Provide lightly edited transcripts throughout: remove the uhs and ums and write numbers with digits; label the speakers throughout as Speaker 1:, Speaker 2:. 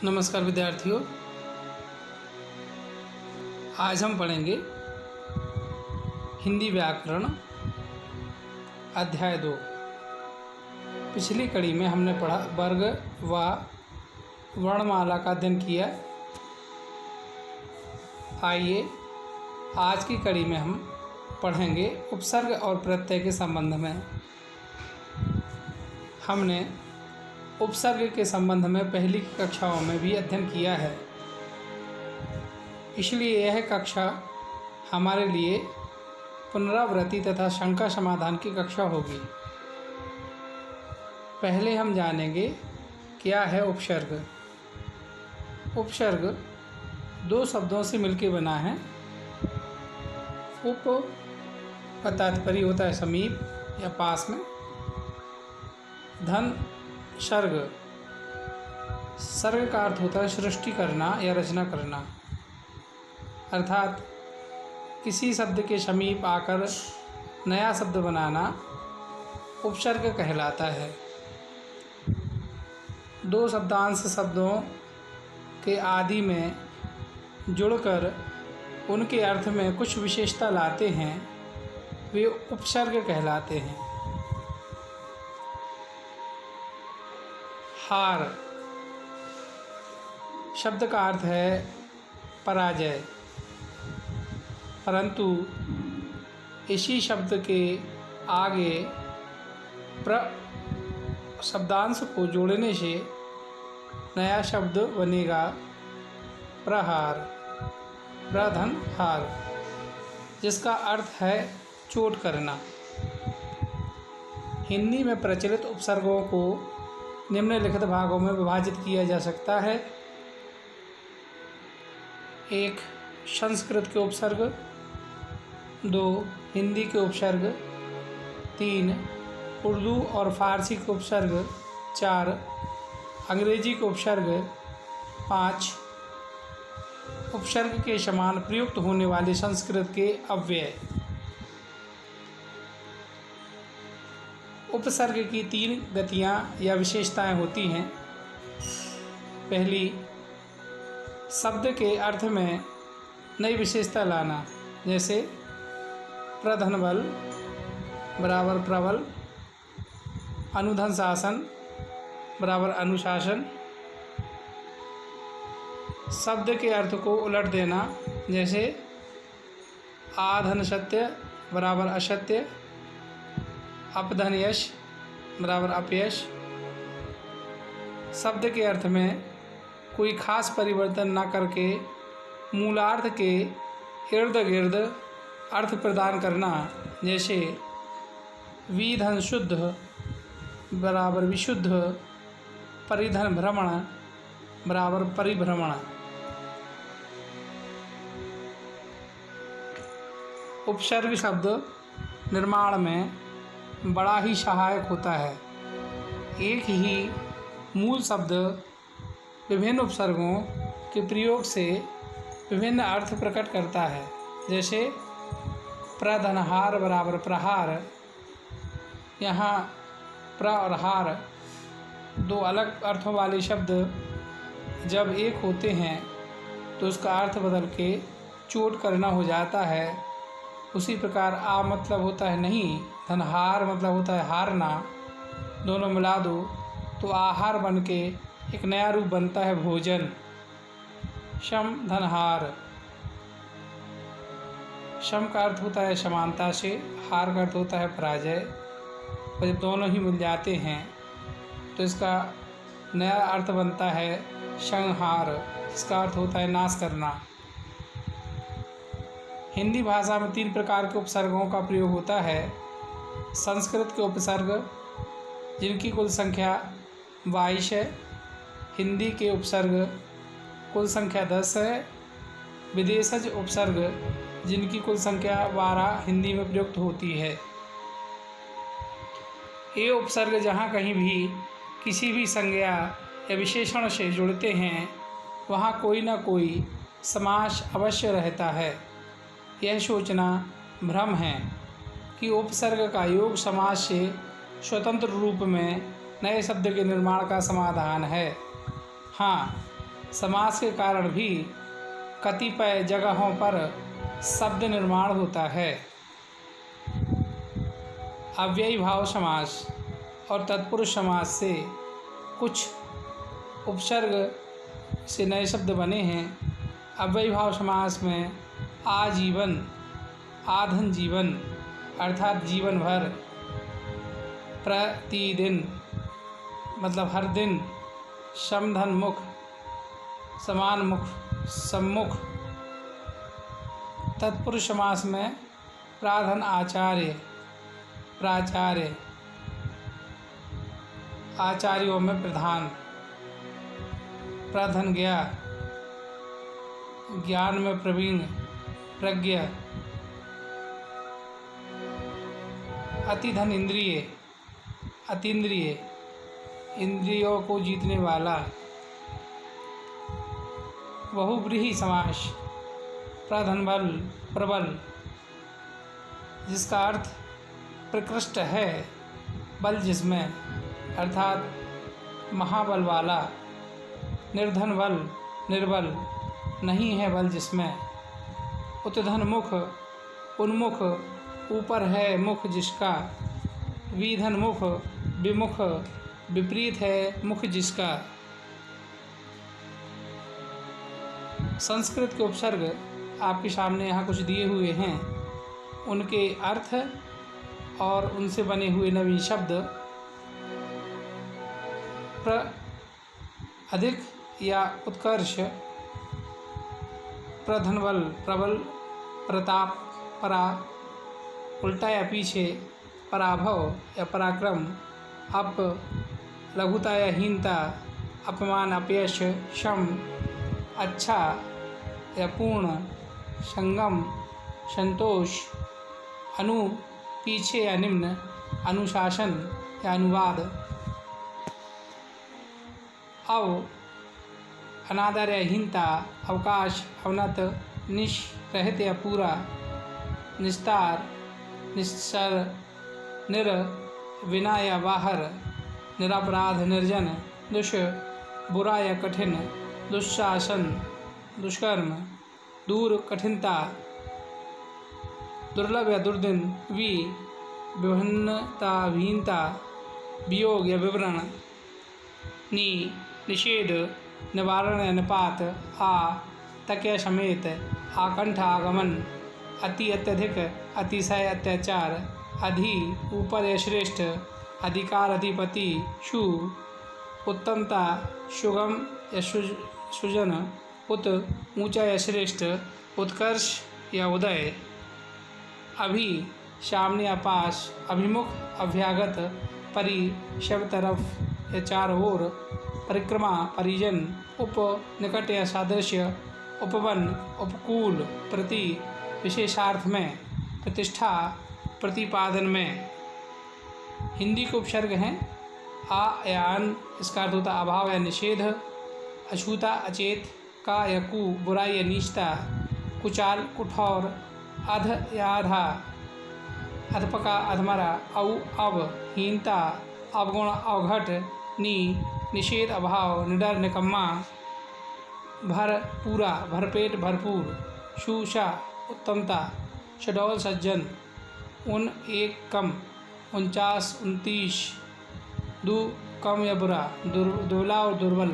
Speaker 1: नमस्कार विद्यार्थियों, आज हम पढ़ेंगे हिंदी व्याकरण अध्याय 2। पिछली कड़ी में हमने पढ़ा वर्ग व वर्णमाला का अध्ययन किया। आइए आज की कड़ी में हम पढ़ेंगे उपसर्ग और प्रत्यय के संबंध में। हमने उपसर्ग के संबंध में पहली कक्षाओं में भी अध्ययन किया है, इसलिए यह कक्षा हमारे लिए पुनरावृत्ति तथा शंका समाधान की कक्षा होगी। पहले हम जानेंगे क्या है उपसर्ग। उपसर्ग दो शब्दों से मिलकर बना है। उप का तात्पर्य होता है समीप या पास में। धन सर्ग, सर्ग का अर्थ होता है सृष्टि करना या रचना करना, अर्थात किसी शब्द के समीप आकर नया शब्द बनाना उपसर्ग कहलाता है। दो शब्दांश शब्दों के आदि में जुड़कर उनके अर्थ में कुछ विशेषता लाते हैं, वे उपसर्ग कहलाते हैं। हार शब्द का अर्थ है पराजय, परंतु इसी शब्द के आगे प्र शब्दांश को जोड़ने से नया शब्द बनेगा प्रहार, प्रधन हार, जिसका अर्थ है चोट करना। हिंदी में प्रचलित उपसर्गों को निम्नलिखित भागों में विभाजित किया जा सकता है। 1. संस्कृत के उपसर्ग। 2. हिंदी के उपसर्ग। 3. उर्दू और फारसी के उपसर्ग। 4. अंग्रेजी के उपसर्ग। 5. उपसर्ग के समान प्रयुक्त होने वाले संस्कृत के अव्यय। उपसर्ग की 3 गतियाँ या विशेषताएं होती हैं। पहली, शब्द के अर्थ में नई विशेषता लाना, जैसे प्रधन बल बराबर प्रबल, अनुधन शासन बराबर अनुशासन। शब्द के अर्थ को उलट देना, जैसे आधन सत्य बराबर असत्य, अपधन यश बराबर अपयश। शब्द के अर्थ में कोई खास परिवर्तन न करके मूलार्थ के इर्द गिर्द अर्थ प्रदान करना, जैसे विधन शुद्ध बराबर विशुद्ध, परिधन भ्रमण बराबर परिभ्रमण। उपसर्ग शब्द निर्माण में बड़ा ही सहायक होता है। एक ही मूल शब्द विभिन्न उपसर्गों के प्रयोग से विभिन्न अर्थ प्रकट करता है, जैसे प्रधनहार बराबर प्रहार। यहाँ प्र और हार दो अलग अर्थों वाले शब्द जब एक होते हैं तो उसका अर्थ बदल के चोट करना हो जाता है। उसी प्रकार आ मतलब होता है नहीं, धनहार मतलब होता है हारना। दोनों मिला दो तो आहार बन के एक नया रूप बनता है भोजन। शम धनहार, शम का अर्थ होता है समानता से, हार का अर्थ होता है पराजय। और जब दोनों ही मिल जाते हैं तो इसका नया अर्थ बनता है संहार, इसका अर्थ होता है नाश करना। हिंदी भाषा में 3 प्रकार के उपसर्गों का प्रयोग होता है। संस्कृत के उपसर्ग, जिनकी कुल संख्या 22 है। हिंदी के उपसर्ग कुल संख्या 10 है। विदेशज उपसर्ग, जिनकी कुल संख्या 12 हिंदी में प्रयुक्त होती है। ये उपसर्ग जहाँ कहीं भी किसी भी संज्ञा या विशेषण से जुड़ते हैं, वहाँ कोई न कोई समास अवश्य रहता है। यह सोचना भ्रम है कि उपसर्ग का योग समास से स्वतंत्र रूप में नए शब्द के निर्माण का समाधान है। हाँ, समास के कारण भी कतिपय जगहों पर शब्द निर्माण होता है। अव्ययी भाव समास और तत्पुरुष समास से कुछ उपसर्ग से नए शब्द बने हैं। अव्ययी भाव समास में आजीवन, आधन जीवन अर्थात जीवन भर, प्रतिदिन मतलब हर दिन, समधन मुख, समान मुख, सम्मुख। तत्पुरुष समास में प्राधन आचार्य, प्राचार्य, आचार्यों में प्रधान, प्रधन ज्ञा, ज्ञान में प्रवीण, प्रज्ञ। अतिधन इंद्रिय, अतीन्द्रिय, इंद्रियों को जीतने वाला। बहुव्रीहि समास, प्रधन बल, प्रबल, जिसका अर्थ प्रकृष्ट है, बल जिसमें अर्थात महाबल वाला। निर्धन बल, निर्बल, नहीं है बल जिसमें। उत्धन मुख, उन्मुख, ऊपर है मुख जिसका। विधन मुख, विमुख, विपरीत है मुख जिसका। संस्कृत के उपसर्ग आपके सामने यहाँ कुछ दिए हुए हैं, उनके अर्थ और उनसे बने हुए नवीन शब्द। अधिक या उत्कर्ष, प्रधन बल, प्रबल, प्रताप, परा, उल्टा या पीछे, पराभव या पराक्रम, अप, लघुता या हीनता, अपमान, अपयश, शम, अच्छा या पूर्ण, संगम, संतोष, अनु, पीछे या निम्न, अनुशासन या अनुवाद, अव, अनादर या हीनता, अवकाश, अवनत, निश, रहित या पूरा, निस्तार, निस्सर, निर, विना या बाहर, निरपराध, निर्जन, दुष, बुरा या कठिन, दुशासन, दुष्कर्म, दूर, कठिनता, दुर्लभ या दुर्दिन, विभिन्नता, विहीनता, वियोग या विवरण, निषेध, निवारण या निपात, तक या समेत, आकंठ, आगमन, अति, अत्यधिक, अतिशय, अत्याचार, अधि, ऊपर या श्रेष्ठ, अधिकार, अधिपति, शु, उत्तमता, सुगम या सुजन, उत, ऊंचा या श्रेष्ठ, उत्कर्ष या उदय, अभि, सामने या पास, अभिमुख, अभ्यागत, परि, सब तरफ या चारों ओर, परिक्रमा, परिजन, उप, निकट या सादृश्य, उपवन, उपकूल, प्रति, विशेषार्थ में, प्रतिष्ठा, प्रतिपादन में। हिंदी के उपसर्ग हैं आ या अन, इसका अर्थ होता अभाव या निषेध, अछूता, अचेत, का या कु, बुराई या नीचता, कुचाल, कुठौर, अध या आधा, अधपका, अधमरा, औ, अब, हीनता, अवगुण, अवघट, निषेध, अभाव, निडर, निकम्मा, भर, पूरा, भरपेट, भरपूर, शूषा, उत्तमता, शडौल, सज्जन, उन, एक, कम, 49, 29, दु, कम या बुरा, दुबला और दुर्बल,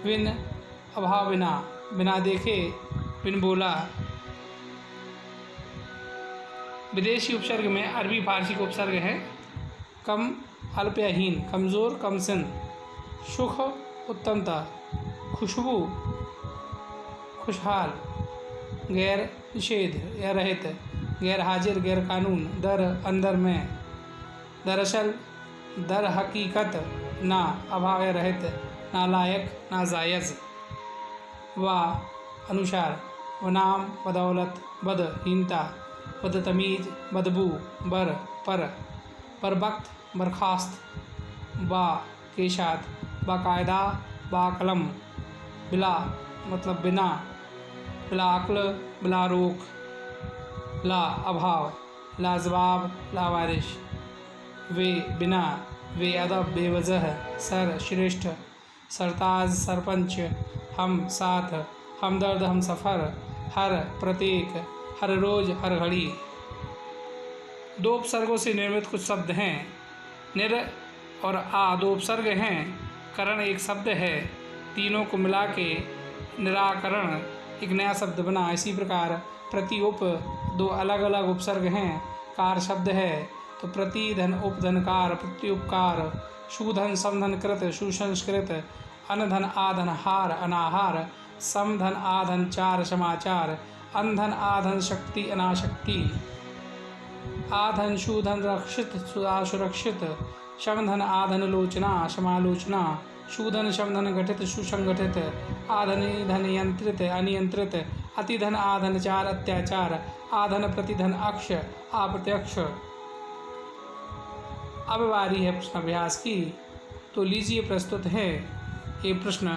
Speaker 1: विन, अभाव, बिना, बिना देखे, बिन बोला। विदेशी उपसर्ग में अरबी फारसी का उपसर्ग है कम, अल्प या हीन, कमज़ोर, कमसिन, सुख, उत्तमता, खुशबू, खुशहाल, गैर, निषेध या रहित, गैर हाजिर, गैर कानून, दर, अंदर में, दरअसल, दर हकीकत, ना, अभाव या रहित, नालायक, नाजायज़, वा, अनुसार, वनाम, बदौलत, बद, हीनता, बदतमीज, बदबू, बर, पर वक्त, बर्खास्त, बा, के साथ, बाकायदा, बाकलम, बिला मतलब बिना, बिला अक्ल, बिला रोक, ला, अभाव, लाजवाब, लावारिश, वे, बिना, वे अदब, बेवजह, सर, श्रेष्ठ, सरताज, सरपंच, हम साथ, हमदर्द हम सफ़र, हर प्रत्येक, हर रोज़ हर घड़ी। दो उपसर्गों से निर्मित कुछ शब्द हैं। निर और आ दो उपसर्ग हैं। करण एक शब्द है। तीनों को मिला के निराकरण एक नया शब्द बना। इसी प्रकार प्रति उप दो अलग अलग उपसर्ग हैं। कार शब्द है तो प्रति धन उपधन कार, प्रत्युपकार। सुधन समधन कृत, सुसंस्कृत। अनधन आधन हार, अनाहार। समधन आधन चार, समाचार। अंधन आधन शक्ति, अनाशक्ति। आधन सुधन रक्षित, सुरक्षित। समधन आधन लोचना, समालोचना। सुधन समधन घटित, सुसंगठित। आधन धन नियंत्रित, अनियंत्रित। अतिधन आधन चार, अत्याचार। आधन प्रतिधन अक्ष, अप्रत्यक्ष। अब बारी है प्रश्न अभ्यास की, तो लीजिए प्रस्तुत है ये प्रश्न